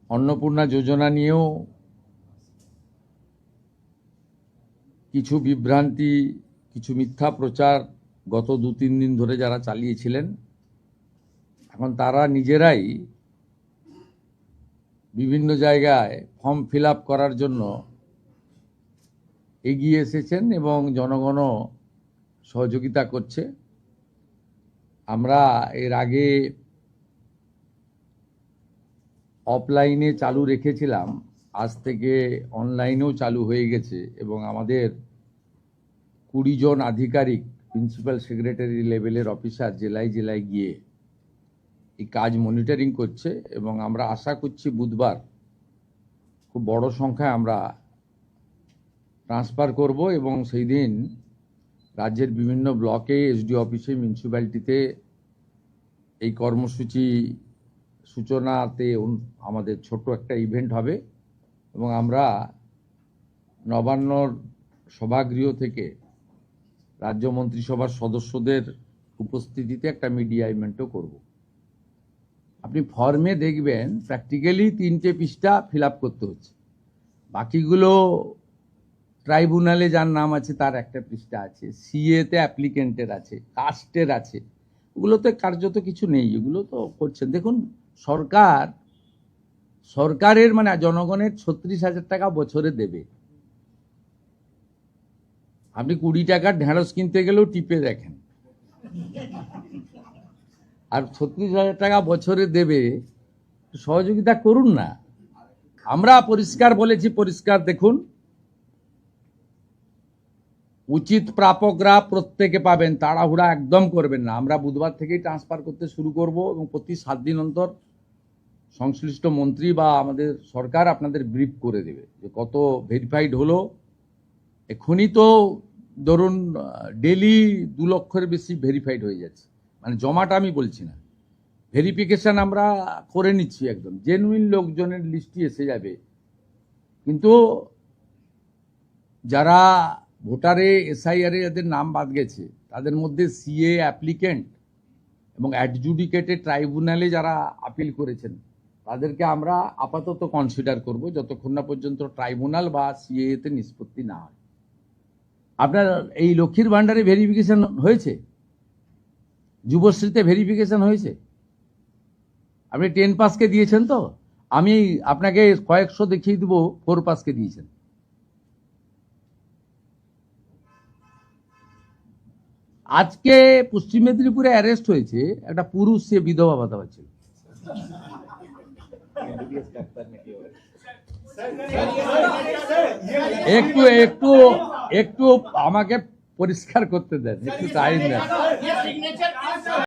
অন্নপূর্ণা যোজনা নিয়েও কিছু বিভ্রান্তি, কিছু মিথ্যা প্রচার গত 2-3 দিন ধরে যারা চালিয়েছিলেন, এখন তারা নিজেরাই বিভিন্ন জায়গায় ফর্ম ফিল আপ করার জন্য এগিয়ে এসেছেন এবং জনগণও সহযোগিতা করছে। আমরা এর আগে অফলাইনে চালু রেখেছিলাম, আজ থেকে অনলাইনেও চালু হয়ে গেছে এবং আমাদের 20 জন আধিকারিক, প্রিন্সিপাল সেক্রেটারি লেভেলের অফিসার জেলায় জেলায় গিয়ে এই কাজ মনিটরিং করছে এবং আমরা আশা করছি বুধবার খুব বড় সংখ্যায় আমরা ট্রান্সফার করব এবং সেই দিন রাজ্যের বিভিন্ন ব্লকে, এসডি অফিসে, মিউনিসিপ্যালিটিতে এই কর্মসূচি সূচনাতে আমাদের ছোট একটা ইভেন্ট হবে এবং আমরা নবান্নর সভাগৃহ থেকে রাজ্য মন্ত্রিসভার সদস্যদের উপস্থিতিতে একটা মিডিয়া ইভেন্টও করব। আপনি ফর্মে দেখবেন প্র্যাকটিক্যালি 3টে পৃষ্ঠা ফিল আপ করতে হচ্ছে, বাকিগুলো ট্রাইব্যুনালে যার নাম আছে তার একটা পৃষ্ঠা আছে, সিএতে অ্যাপ্লিকেন্টের আছে, কাস্টের আছে, ওগুলোতে কার্যত কিছু নেই, এগুলো তো করছেন। দেখুন, সরকারের মানে জনগণের 36,000 টাকা বছরে দেবে। আপনি 20 টাকার ঢেঁড়স কিনতে গেলেও টিপে দেখেন, আর 36,000 টাকা বছরে দেবে, সহযোগিতা করুন না। আমরা পরিষ্কার বলেছি, পরিষ্কার দেখুন, উচিত প্রাপকরা প্রত্যেকে পাবেন, তাড়াহুড়া একদম করবেন না। আমরা বুধবার থেকেই ট্রান্সফার করতে শুরু করব এবং প্রতি 7 দিন অন্তর সংশ্লিষ্ট মন্ত্রী বা আমাদের সরকার আপনাদের ব্রিফ করে দেবে যে কত ভেরিফাইড হলো। এখনই তো ধরুন ডেলি 2 লক্ষের বেশি ভেরিফাইড হয়ে যাচ্ছে, মানে জমাটা আমি বলছি না, ভেরিফিকেশন আমরা করে নিচ্ছি, একদম জেনুইন লোকজনের লিস্টই এসে যাবে। কিন্তু যারা ভোটারে, এসআইআরে যাদের নাম বাদ গেছে, তাদের মধ্যে সিএ অ্যাপ্লিকেন্ট এবং অ্যাডজুডিকেটেড ট্রাইব্যুনালে যারা আপিল করেছেন, তাদেরকে আমরা আপাতত কনসিডার করব যতক্ষণ না পর্যন্ত ট্রাইব্যুনাল বা সিএতে নিষ্পত্তি না হয়। আপনার এই লক্ষ্মীর ভাণ্ডারে ভেরিফিকেশন হয়েছে, যুবশ্রীতে ভেরিফিকেশন হয়েছে, আপনি 10 পাসকে দিয়েছেন তো? আমি আপনাকে কয়েকশো দেখিয়ে দেবো 4 পাসকে দিয়েছেন। আজকে পশ্চিম মেদিনীপুরে অ্যারেস্ট হয়েছে একটা পুরুষ, সে বিধবা ভাতা পাচ্ছিল। একটু একটু একটু আমাকে পরিষ্কার করতে দেন, একটু টাইম দেন।